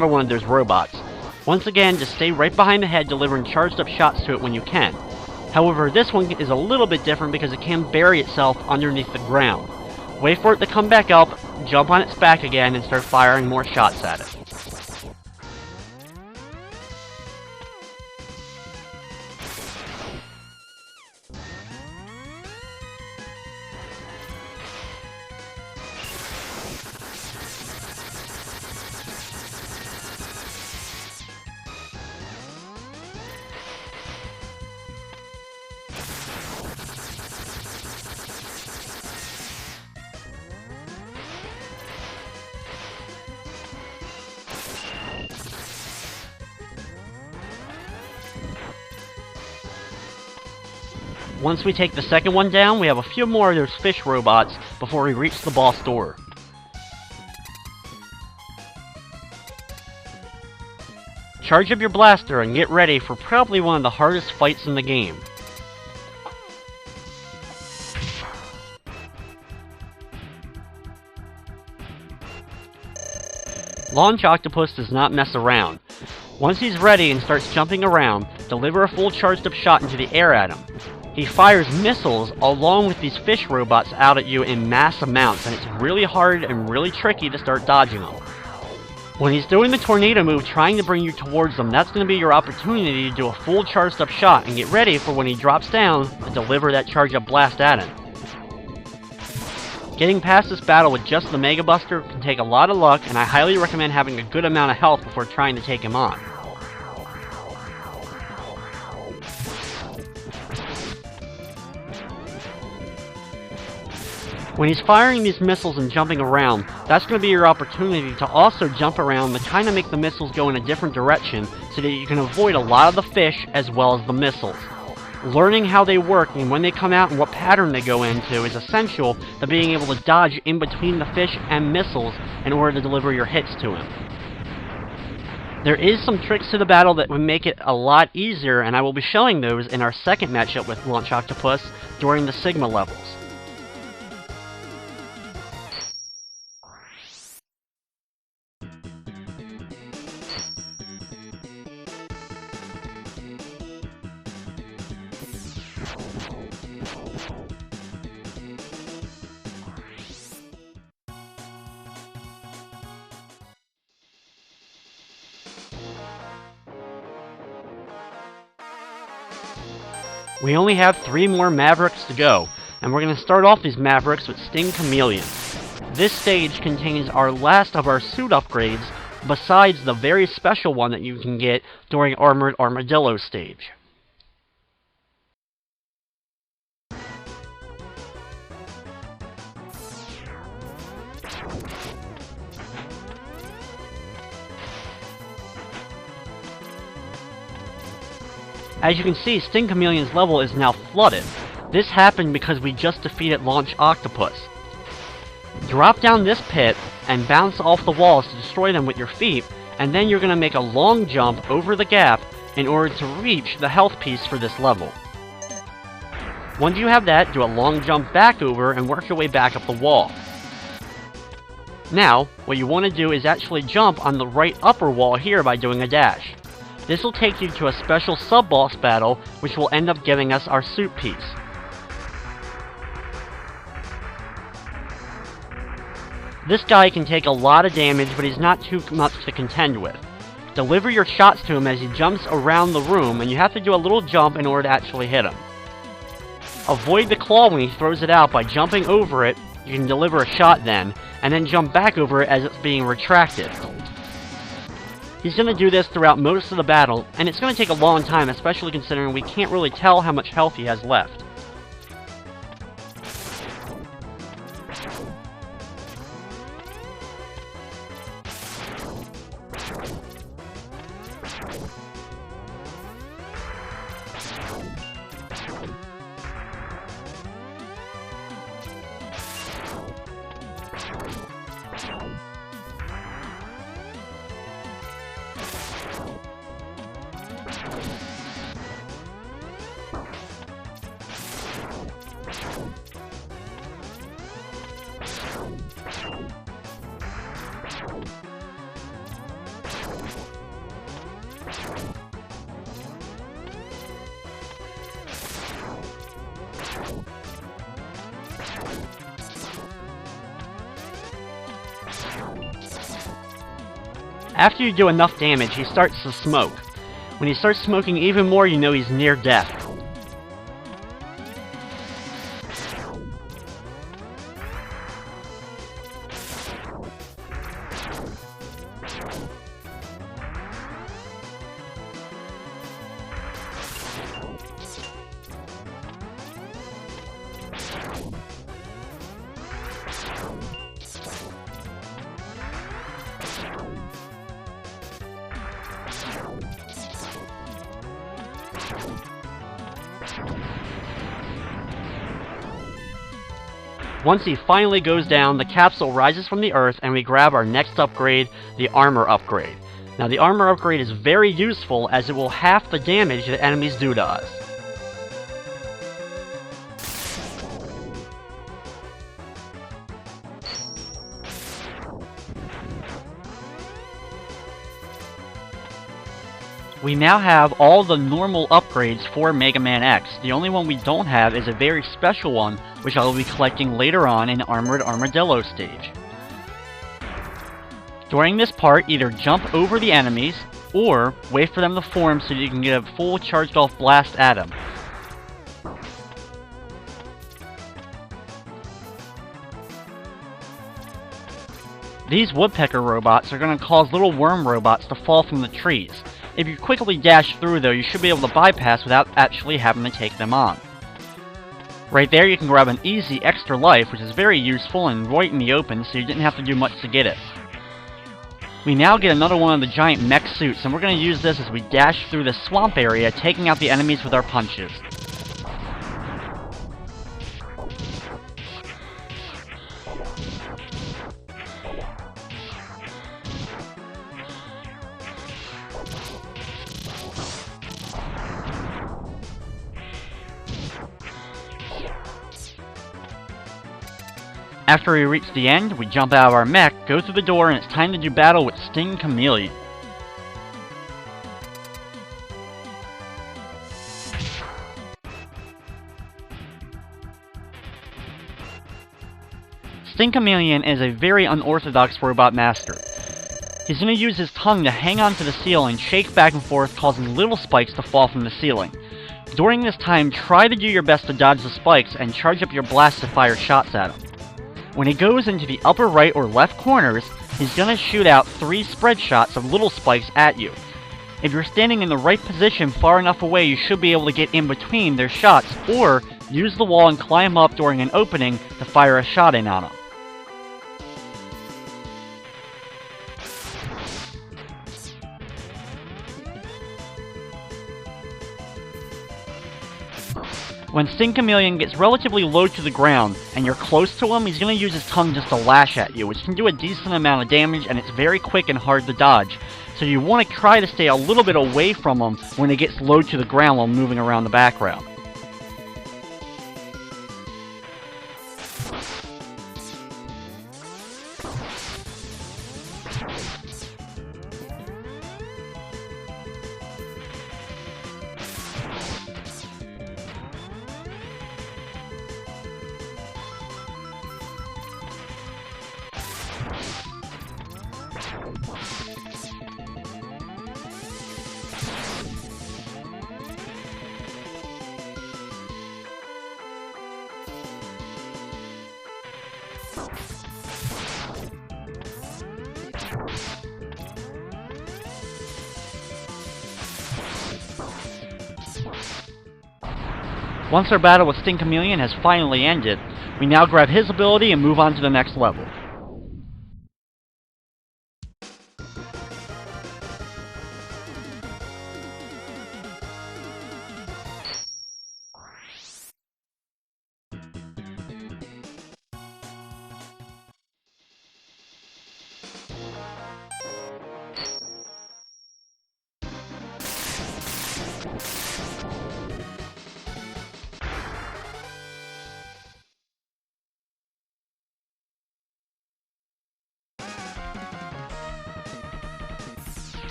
one of those robots. Once again, just stay right behind the head, delivering charged up shots to it when you can. However, this one is a little bit different because it can bury itself underneath the ground. Wait for it to come back up, jump on its back again, and start firing more shots at it. Once we take the second one down, we have a few more of those fish robots before we reach the boss door. Charge up your blaster and get ready for probably one of the hardest fights in the game. Launch Octopus does not mess around. Once he's ready and starts jumping around, deliver a full charged up shot into the air at him. He fires missiles along with these fish robots out at you in mass amounts, and it's really hard and really tricky to start dodging them. When he's doing the tornado move trying to bring you towards them, that's going to be your opportunity to do a full charged up shot and get ready for when he drops down to deliver that charged up blast at him. Getting past this battle with just the Mega Buster can take a lot of luck, and I highly recommend having a good amount of health before trying to take him on. When he's firing these missiles and jumping around, that's going to be your opportunity to also jump around to kind of make the missiles go in a different direction so that you can avoid a lot of the fish as well as the missiles. Learning how they work and when they come out and what pattern they go into is essential to being able to dodge in between the fish and missiles in order to deliver your hits to him. There is some tricks to the battle that would make it a lot easier, and I will be showing those in our second matchup with Launch Octopus during the Sigma levels. We only have 3 more Mavericks to go, and we're going to start off these Mavericks with Sting Chameleon. This stage contains our last of our suit upgrades, besides the very special one that you can get during Armored Armadillo stage. As you can see, Sting Chameleon's level is now flooded. This happened because we just defeated Launch Octopus. Drop down this pit and bounce off the walls to destroy them with your feet, and then you're going to make a long jump over the gap in order to reach the health piece for this level. Once you have that, do a long jump back over and work your way back up the wall. Now, what you want to do is actually jump on the right upper wall here by doing a dash. This will take you to a special sub-boss battle, which will end up giving us our suit piece. This guy can take a lot of damage, but he's not too much to contend with. Deliver your shots to him as he jumps around the room, and you have to do a little jump in order to actually hit him. Avoid the claw when he throws it out by jumping over it. You can deliver a shot then, and then jump back over it as it's being retracted. He's going to do this throughout most of the battle, and it's going to take a long time, especially considering we can't really tell how much health he has left. After you do enough damage, he starts to smoke. When he starts smoking even more, you know he's near death. Once he finally goes down, the capsule rises from the earth and we grab our next upgrade, the armor upgrade. Now the armor upgrade is very useful as it will half the damage that enemies do to us. We now have all the normal upgrades for Mega Man X. The only one we don't have is a very special one, which I will be collecting later on in Armored Armadillo stage. During this part, either jump over the enemies, or wait for them to form so that you can get a full charged off blast at them. These woodpecker robots are going to cause little worm robots to fall from the trees. If you quickly dash through though, you should be able to bypass without actually having to take them on. Right there you can grab an easy extra life, which is very useful and right in the open, so you didn't have to do much to get it. We now get another one of the giant mech suits, and we're going to use this as we dash through the swamp area, taking out the enemies with our punches. After we reach the end, we jump out of our mech, go through the door, and it's time to do battle with Sting Chameleon. Sting Chameleon is a very unorthodox robot master. He's going to use his tongue to hang onto the ceiling and shake back and forth, causing little spikes to fall from the ceiling. During this time, try to do your best to dodge the spikes and charge up your blast to fire shots at him. When he goes into the upper right or left corners, he's going to shoot out 3 spread shots of little spikes at you. If you're standing in the right position far enough away, you should be able to get in between their shots, or use the wall and climb up during an opening to fire a shot in on him. When Sting Chameleon gets relatively low to the ground, and you're close to him, he's going to use his tongue just to lash at you, which can do a decent amount of damage, and it's very quick and hard to dodge. So you want to try to stay a little bit away from him when he gets low to the ground while moving around the background. Once our battle with Sting Chameleon has finally ended, we now grab his ability and move on to the next level.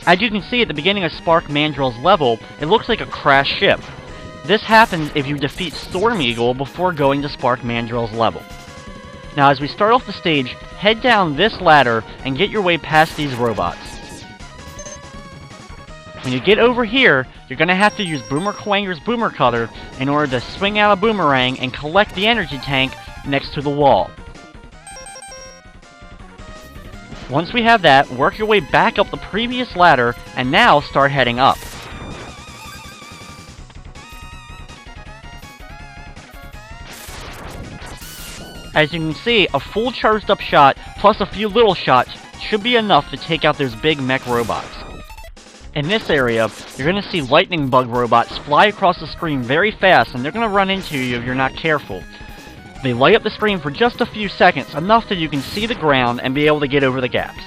As you can see at the beginning of Spark Mandrill's level, it looks like a crashed ship. This happens if you defeat Storm Eagle before going to Spark Mandrill's level. Now as we start off the stage, head down this ladder and get your way past these robots. When you get over here, you're going to have to use Boomer Kuwanger's Boomer Cutter in order to swing out a boomerang and collect the energy tank next to the wall. Once we have that, work your way back up the previous ladder, and now start heading up. As you can see, a full charged up shot, plus a few little shots, should be enough to take out those big mech robots. In this area, you're going to see lightning bug robots fly across the screen very fast, and they're going to run into you if you're not careful. They light up the screen for just a few seconds, enough that you can see the ground and be able to get over the gaps.